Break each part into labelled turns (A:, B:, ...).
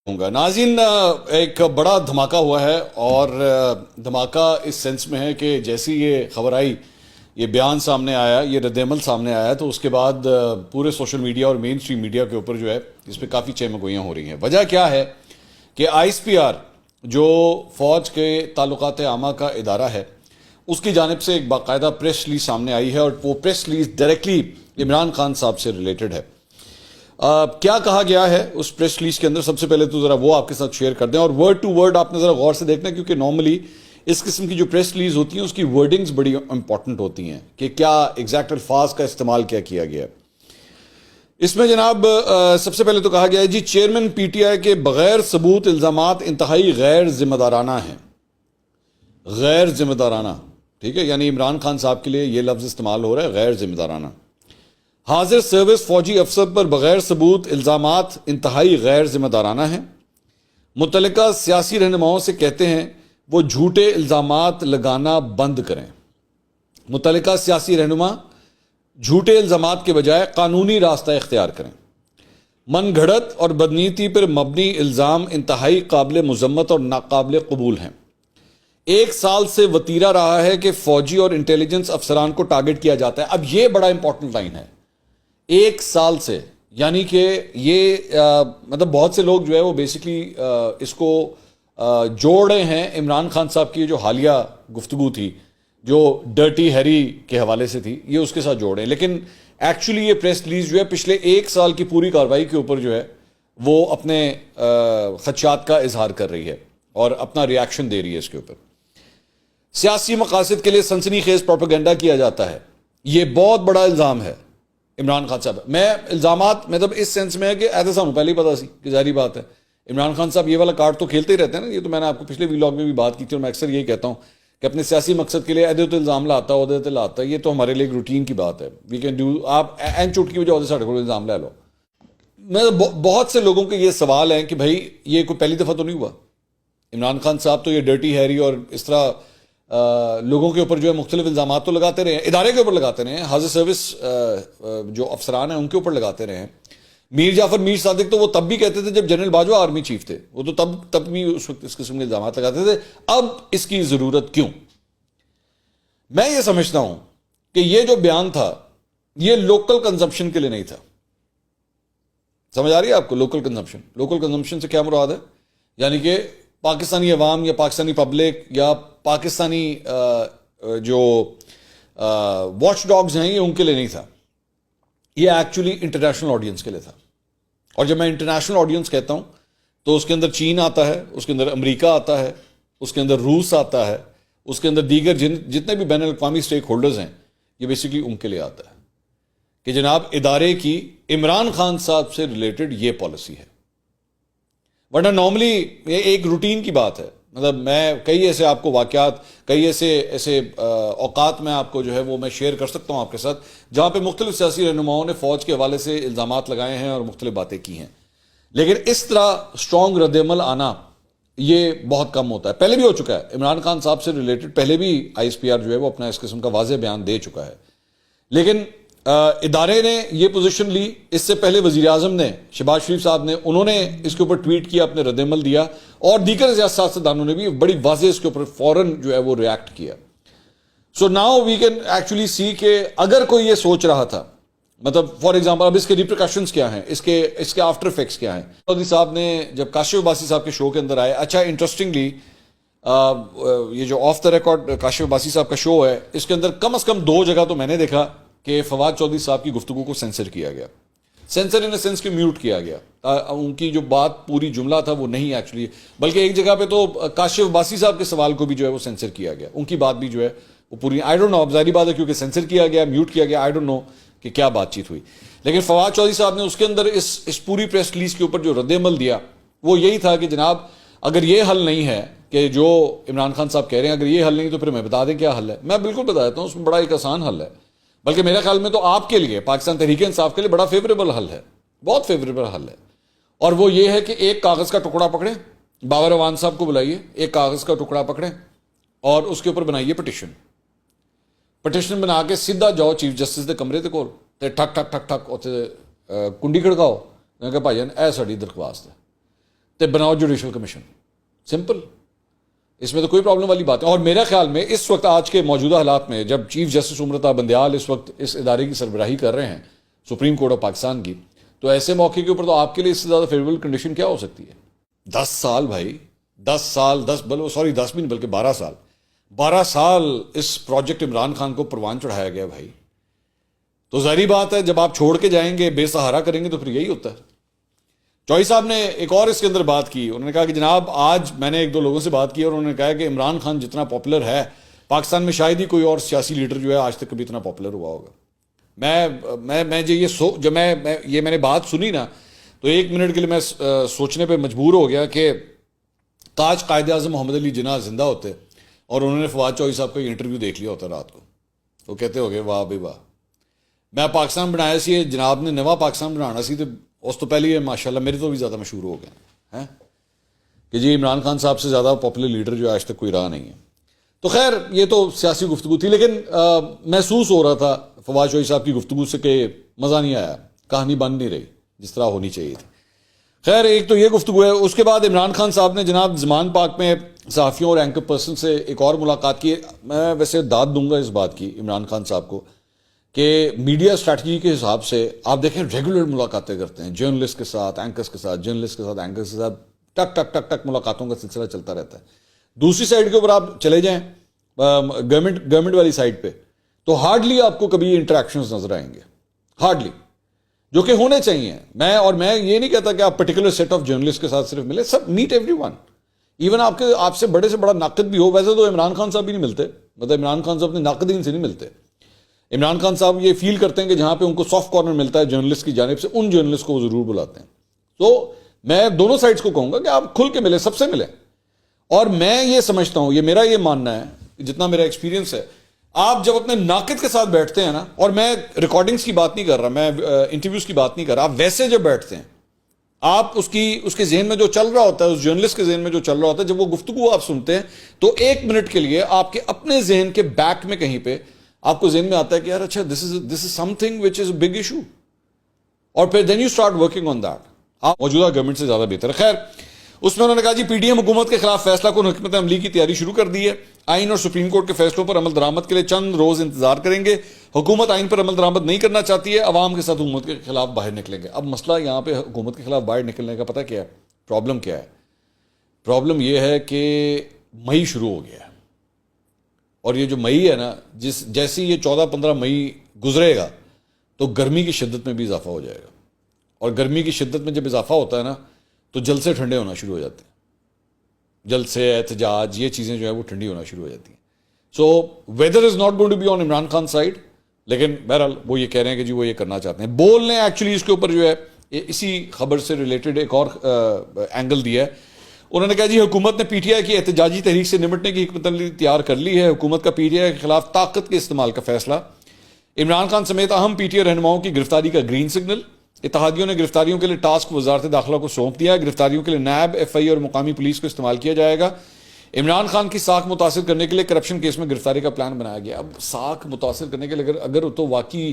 A: ہوں گا ناظرین، ایک بڑا دھماکہ ہوا ہے اور دھماکہ اس سینس میں ہے کہ جیسی یہ خبر آئی، یہ بیان سامنے آیا، یہ رد عمل سامنے آیا، تو اس کے بعد پورے سوشل میڈیا اور مین سٹریم میڈیا کے اوپر جو ہے اس پہ کافی چہمگوئیاں ہو رہی ہیں۔ وجہ کیا ہے کہ آئی ایس پی آر جو فوج کے تعلقات عامہ کا ادارہ ہے، اس کی جانب سے ایک باقاعدہ پریس ریلیز سامنے آئی ہے اور وہ press release directly Imran Khan صاحب سے ریلیٹڈ ہے۔ کیا کہا گیا ہے اس پریس ریلیز کے اندر، سب سے پہلے تو ذرا وہ آپ کے ساتھ شیئر کر دیں، اور ورڈ ٹو ورڈ آپ نے ذرا غور سے دیکھنا، کیونکہ نارملی اس قسم کی جو پریس ریلیز ہوتی ہیں اس کی ورڈنگز بڑی امپورٹنٹ ہوتی ہیں کہ کیا ایگزیکٹ الفاظ کا استعمال کیا گیا ہے۔ اس میں جناب سب سے پہلے تو کہا گیا ہے جی چیئرمین پی ٹی آئی کے بغیر ثبوت الزامات انتہائی غیر ذمہ دارانہ ہیں۔ غیر ذمہ دارانہ، ٹھیک ہے، یعنی عمران خان صاحب کے لیے یہ لفظ استعمال ہو رہا ہے، غیر ذمہ دارانہ۔ حاضر سروس فوجی افسر پر بغیر ثبوت الزامات انتہائی غیر ذمہ دارانہ ہیں۔ متعلقہ سیاسی رہنماؤں سے کہتے ہیں وہ جھوٹے الزامات لگانا بند کریں۔ متعلقہ سیاسی رہنما جھوٹے الزامات کے بجائے قانونی راستہ اختیار کریں۔ من گھڑت اور بدنیتی پر مبنی الزام انتہائی قابل مذمت اور ناقابل قبول ہیں۔ 1 سال سے وتیرہ رہا ہے کہ فوجی اور انٹیلیجنس افسران کو ٹارگٹ کیا جاتا ہے۔ اب یہ بڑا امپورٹنٹ لائن ہے، 1 سال سے، یعنی کہ یہ مطلب بہت سے لوگ جو ہے وہ بیسکلی اس کو جوڑ رہے ہیں عمران خان صاحب کی جو حالیہ گفتگو تھی، جو ڈرٹی ہیری کے حوالے سے تھی، یہ اس کے ساتھ جوڑ رہے ہیں، لیکن ایکچولی یہ پریس ریلیز جو ہے پچھلے 1 سال کی پوری کارروائی کے اوپر جو ہے وہ اپنے خدشات کا اظہار کر رہی ہے اور اپنا ری ایکشن دے رہی ہے اس کے اوپر۔ سیاسی مقاصد کے لیے سنسنی خیز پروپیگنڈا کیا جاتا ہے، یہ بہت بڑا الزام ہے عمران خان صاحب۔ میں الزامات مطلب اس سینس میں ہے کہ ایسا سانو پہلے ہی پتا سی کہ ظاہری بات ہے عمران خان صاحب یہ والا کارڈ تو کھیلتے ہی رہتے ہیں نا، یہ تو میں نے آپ کو پچھلے ویلاگ میں بھی بات کی تھی اور میں اکثر یہی کہتا ہوں کہ اپنے سیاسی مقصد کے لیے عہدے تو الزام لاتا ہے، عہدے لاتا ہے، یہ تو ہمارے لیے ایک روٹین کی بات ہے۔ وی کین ڈو، آپ این چوٹ کی وجہ عہدے ساڑھے کو الزام لے لو۔ میں بہت سے لوگوں کے یہ سوال ہیں کہ بھائی یہ کوئی پہلی دفعہ تو نہیں ہوا، عمران خان صاحب تو یہ ڈرٹی ہیری اور اس طرح لوگوں کے اوپر جو ہے مختلف الزامات تو لگاتے رہے ہیں، ادارے کے اوپر لگاتے رہے ہیں، حاضر سروس جو افسران ہیں ان کے اوپر لگاتے رہے ہیں۔ میر جعفر میر صادق تو وہ تب بھی کہتے تھے جب جنرل باجوہ آرمی چیف تھے، وہ تو تب بھی اس وقت اس قسم کے الزامات لگاتے تھے۔ اب اس کی ضرورت کیوں؟ میں یہ سمجھتا ہوں کہ یہ جو بیان تھا یہ لوکل کنزمپشن کے لیے نہیں تھا۔ سمجھ آ رہی ہے آپ کو؟ لوکل کنزمپشن سے کیا مراد ہے؟ یعنی کہ پاکستانی عوام یا پاکستانی پبلک یا پاکستانی جو واچ ڈاگز ہیں یہ ان کے لیے نہیں تھا، یہ ایکچولی انٹرنیشنل آڈینس کے لیے تھا۔ اور جب میں انٹرنیشنل آڈینس کہتا ہوں تو اس کے اندر چین آتا ہے، اس کے اندر امریکہ آتا ہے، اس کے اندر روس آتا ہے، اس کے اندر دیگر جتنے بھی بین الاقوامی سٹیک ہولڈرز ہیں، یہ بیسیکلی ان کے لیے آتا ہے کہ جناب ادارے کی عمران خان صاحب سے ریلیٹڈ یہ پالیسی ہے۔ ورنہ نارملی یہ ایک روٹین کی بات ہے، مطلب میں کئی ایسے آپ کو واقعات، کئی ایسے اوقات میں آپ کو جو ہے وہ میں شیئر کر سکتا ہوں آپ کے ساتھ، جہاں پہ مختلف سیاسی رہنماؤں نے فوج کے حوالے سے الزامات لگائے ہیں اور مختلف باتیں کی ہیں، لیکن اس طرح اسٹرانگ رد عمل آنا یہ بہت کم ہوتا ہے۔ پہلے بھی ہو چکا ہے، عمران خان صاحب سے ریلیٹڈ پہلے بھی آئی ایس پی آر جو ہے وہ اپنا اس قسم کا واضح بیان دے چکا ہے، لیکن ادارے نے یہ پوزیشن لی۔ اس سے پہلے وزیر اعظم نے، شہباز شریف صاحب نے، انہوں نے اس کے اوپر ٹویٹ کیا، اپنے رد عمل دیا، اور دیگر سیاستدانوں نے بھی بڑی واضح اس کے اوپر فوراً جو ہے وہ ریاکٹ کیا۔ So now we can actually see کہ اگر کوئی یہ سوچ رہا تھا، مطلب فار ایگزامپل اب اس کے ریپریکاشنز کیا ہیں، اس کے آفٹر افیکٹس کیا ہیں۔ چودھری صاحب نے جب کاشف عباسی صاحب کے شو کے اندر آئے، اچھا انٹرسٹنگلی یہ جو of the record Kashif Abbasi صاحب کا شو ہے، اس کے اندر کم از کم 2 جگہ تو میں نے دیکھا کہ فواد چودھری صاحب کی گفتگو کو سینسر کیا گیا، سینسر ان اے سینس کہ میوٹ کیا گیا، ان کی جو بات پوری جملہ تھا وہ نہیں ایکچولی، بلکہ ایک جگہ پہ تو کاشف عباسی صاحب کے سوال کو بھی جو ہے وہ سینسر کیا گیا، ان کی بات بھی جو ہے وہ پوری، آئی ڈونٹ نو، اب ظاہری بات ہے کیونکہ سینسر کیا گیا، میوٹ کیا گیا، آئی ڈونٹ نو کہ کیا بات چیت ہوئی، لیکن فواد چودھری صاحب نے اس کے اندر اس پوری پریس ریلیز کے اوپر جو رد عمل دیا وہ یہی تھا کہ جناب اگر یہ حل نہیں ہے کہ جو عمران خان صاحب کہہ رہے ہیں، اگر یہ حل نہیں تو پھر میں بتا دیں کیا حل ہے۔ میں بالکل بتا دیتا ہوں، اس میں بڑا ایک آسان حل ہے، بلکہ میرے خیال میں تو آپ کے لیے، پاکستان تحریک انصاف کے لیے بڑا فیوریبل حل ہے، بہت فیوریبل حل ہے، اور وہ یہ ہے کہ ایک کاغذ کا ٹکڑا پکڑیں، بابر اعوان صاحب کو بلائیے، ایک کاغذ کا ٹکڑا پکڑیں اور اس کے اوپر بنائیے پٹیشن بنا کے سیدھا جاؤ چیف جسٹس دے کمرے تے کول تے ٹھک ٹھک ٹھک ٹھک اتنے کنڈی کھڑکاؤ کہ بھائی جان اے ساری درخواست ہے، تو بناؤ جوڈیشل کمیشن، سمپل، اس میں تو کوئی پرابلم والی بات ہے. اور میرا خیال میں اس وقت آج کے موجودہ حالات میں جب چیف جسٹس امرتا بندیال اس وقت اس ادارے کی سربراہی کر رہے ہیں سپریم کورٹ آف پاکستان کی، تو ایسے موقع کے اوپر تو آپ کے لیے اس سے زیادہ فیوریبل کنڈیشن کیا ہو سکتی ہے؟ 10 سال بھائی، 10 سال، 10 بھی نہیں بلکہ 12 سال اس پروجیکٹ عمران خان کو پروان چڑھایا گیا بھائی. تو ظاہری بات ہے جب آپ چھوڑ کے جائیں گے، بے سہارا کریں گے، تو پھر یہی ہوتا ہے. چوئی صاحب نے ایک اور اس کے اندر بات کی، انہوں نے کہا کہ جناب آج میں نے 1-2 لوگوں سے بات کی اور انہوں نے کہا کہ عمران خان جتنا پاپولر ہے پاکستان میں شاید ہی کوئی اور سیاسی لیڈر جو ہے آج تک کبھی اتنا پاپولر ہوا ہوگا. جب میں نے بات سنی نا تو 1 منٹ کے لیے میں سوچنے پہ مجبور ہو گیا کہ کاش قائد اعظم محمد علی جناح زندہ ہوتے اور انہوں نے فواد چوئی صاحب کا یہ انٹرویو دیکھ لیا ہوتا رات کو. وہ کہتے ہو گئے واہ بھائی واہ، میں پاکستان بنایا سی، جناب نے نواں پاکستان بنانا سی، تو اس تو پہلے ہی ماشاءاللہ میرے تو بھی زیادہ مشہور ہو گئے ہیں کہ جی عمران خان صاحب سے زیادہ پاپولر لیڈر جو آج تک کوئی رہا نہیں ہے. تو خیر یہ تو سیاسی گفتگو تھی، لیکن محسوس ہو رہا تھا فواد چوئی صاحب کی گفتگو سے کہ مزہ نہیں آیا، کہانی بن نہیں رہی جس طرح ہونی چاہیے تھی. خیر ایک تو یہ گفتگو ہے. اس کے بعد عمران خان صاحب نے جناب زمان پاک میں صحافیوں اور اینکر پرسن سے ایک اور ملاقات کی. میں ویسے داد دوں گا اس بات کی عمران خان صاحب کو کہ میڈیا اسٹریٹجی کے حساب سے آپ دیکھیں ریگولر ملاقاتیں کرتے ہیں جرنلسٹ کے ساتھ، اینکرز کے ساتھ، جرنلسٹ کے ساتھ، اینکرز کے ساتھ، ٹک ٹک ٹک ٹک ملاقاتوں کا سلسلہ چلتا رہتا ہے. دوسری سائڈ کے اوپر آپ چلے جائیں گورنمنٹ والی سائڈ پہ تو ہارڈلی آپ کو کبھی انٹریکشنز نظر آئیں گے، ہارڈلی، جو کہ ہونے چاہیے. میں یہ نہیں کہتا کہ آپ پرٹیکولر سیٹ آف جرنلسٹ کے ساتھ صرف ملے، سب میٹ ایوری ون، ایون آپ سے بڑے سے بڑا ناقد بھی ہو. ویسے تو عمران خان صاحب بھی نہیں ملتے، مطلب عمران خان صاحب اپنے ناقدین سے نہیں ملتے. عمران خان صاحب یہ فیل کرتے ہیں کہ جہاں پہ ان کو سافٹ کارنر ملتا ہے جرنلسٹ کی جانب سے، ان جرنلسٹ کو وہ ضرور بلاتے ہیں. تو میں دونوں سائڈز کو کہوں گا کہ آپ کھل کے ملیں، سب سے ملیں. اور میں یہ سمجھتا ہوں، یہ میرا یہ ماننا ہے جتنا میرا ایکسپیرینس ہے، آپ جب اپنے ناقد کے ساتھ بیٹھتے ہیں نا، اور میں ریکارڈنگز کی بات نہیں کر رہا، میں انٹرویوز کی بات نہیں کر رہا، آپ ویسے جب بیٹھتے ہیں، آپ اس کے ذہن میں جو چل رہا ہوتا ہے، اس جرنلسٹ کے ذہن میں جو چل رہا ہوتا ہے، جب وہ گفتگو آپ سنتے ہیں تو 1 منٹ کے لیے آپ کے اپنے ذہن کے بیک میں کہیں پہ آپ کو ذہن میں آتا ہے کہ یار اچھا this is something which is a big issue, اور پھر then you start working on that. آپ موجودہ گورنمنٹ سے زیادہ بہتر ہے. خیر اس میں انہوں نے کہا جی پی ڈی ایم حکومت کے خلاف فیصلہ کن حکمت عملی کی تیاری شروع کر دی ہے. آئین اور سپریم کورٹ کے فیصلوں پر عمل درآمد کے لیے چند روز انتظار کریں گے. حکومت آئین پر عمل درآمد نہیں کرنا چاہتی ہے، عوام کے ساتھ حکومت کے خلاف باہر نکلیں گے. اب مسئلہ یہاں پہ حکومت کے خلاف باہر نکلنے کا پتہ کیا ہے؟ پرابلم کیا ہے؟ پرابلم یہ ہے کہ مئی شروع ہو گیا ہے، اور یہ جو مئی ہے نا، جیسے یہ 14-15 مئی گزرے گا تو گرمی کی شدت میں بھی اضافہ ہو جائے گا. اور گرمی کی شدت میں جب اضافہ ہوتا ہے نا تو جلسے ٹھنڈے ہونا شروع ہو جاتے ہیں، جلسے، احتجاج، یہ چیزیں جو ہے وہ ٹھنڈی ہونا شروع ہو جاتی ہیں. So whether is not going to be on Imran Khan side, لیکن بہرحال وہ یہ کہہ رہے ہیں کہ جی وہ یہ کرنا چاہتے ہیں. بول نے ایکچولی اس کے اوپر جو ہے اسی خبر سے ریلیٹڈ ایک اور اینگل دیا ہے. انہوں نے کہا جی حکومت نے پی ٹی آئی کی احتجاجی تحریک سے نمٹنے کی حکمت عملی تیار کر لی ہے. حکومت کا پی ٹی آئی کے خلاف طاقت کے استعمال کا فیصلہ. عمران خان سمیت اہم پی ٹی آئی رہنماؤں کی گرفتاری کا گرین سگنل. اتحادیوں نے گرفتاریوں کے لیے ٹاسک وزارت داخلہ کو سونپ دیا ہے. گرفتاریوں کے لیے نیب، ایف آئی اور مقامی پولیس کو استعمال کیا جائے گا. عمران خان کی ساکھ متاثر کرنے کے لیے کرپشن کیس میں گرفتاری کا پلان بنایا گیا. اب ساکھ متاثر کرنے کے لیے اگر تو واقعی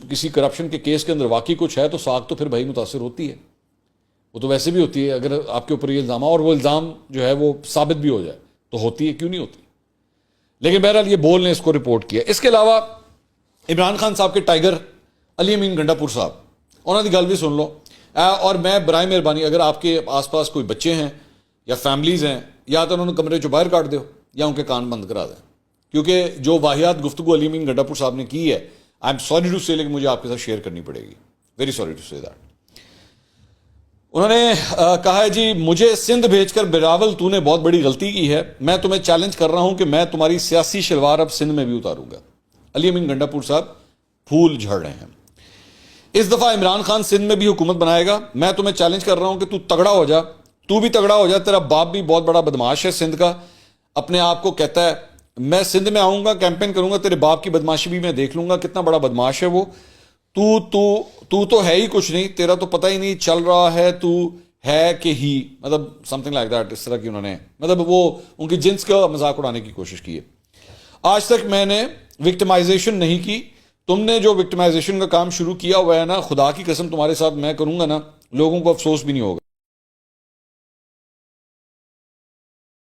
A: کسی کرپشن کے کیس کے اندر واقعی کچھ ہے تو ساکھ تو پھر بھائی متاثر ہوتی ہے، وہ تو ویسے بھی ہوتی ہے. اگر آپ کے اوپر یہ الزام اور وہ الزام جو ہے وہ ثابت بھی ہو جائے تو ہوتی ہے، کیوں نہیں ہوتی. لیکن بہرحال یہ بول نے اس کو رپورٹ کیا. اس کے علاوہ عمران خان صاحب کے ٹائیگر علی امین گنڈا پور صاحب، انہوں نے گل بھی سن لو. اور میں برائے مہربانی اگر آپ کے آس پاس کوئی بچے ہیں یا فیملیز ہیں، یا تو انہوں نے کمرے چوں باہر کاٹ دو یا ان کے کان بند کرا دیں، کیونکہ جو واحد گفتگو علی امین گنڈا پور صاحب نے کی ہے، آئی ایم سوری ٹو سے، لیکن مجھے آپ کے ساتھ شیئر کرنی پڑے گی. ویری سوری ٹو سے دیٹ. انہوں نے کہا ہے جی مجھے سندھ بھیج کر بلاول تو نے بہت بڑی غلطی کی ہے. میں تمہیں چیلنج کر رہا ہوں کہ میں تمہاری سیاسی شلوار اب سندھ میں بھی اتاروں گا. علی امین گنڈا پور صاحب پھول جھڑ رہے ہیں. اس دفعہ عمران خان سندھ میں بھی حکومت بنائے گا. میں تمہیں چیلنج کر رہا ہوں کہ تو تگڑا ہو جا، تو بھی تگڑا ہو جا. تیرا باپ بھی بہت بڑا بدماش ہے سندھ کا، اپنے آپ کو کہتا ہے میں سندھ میں آؤں گا، کیمپین کروں گا، تیرے باپ کی بدماشی بھی میں دیکھ لوں گا، کتنا بڑا بدماش ہے وہ. تو ہے ہی کچھ نہیں، تیرا تو پتہ ہی نہیں چل رہا ہے تو ہے کہ ہی، مطلب سم تھنگ لائک دیٹ. اس طرح کی انہوں نے مطلب وہ ان کی جنس کا مذاق اڑانے کی کوشش کی ہے. آج تک میں نے وکٹمائزیشن نہیں کی. تم نے جو وکٹمائزیشن کا کام شروع کیا ہوا ہے نا، خدا کی قسم تمہارے ساتھ میں کروں گا نا، لوگوں کو افسوس بھی نہیں ہوگا.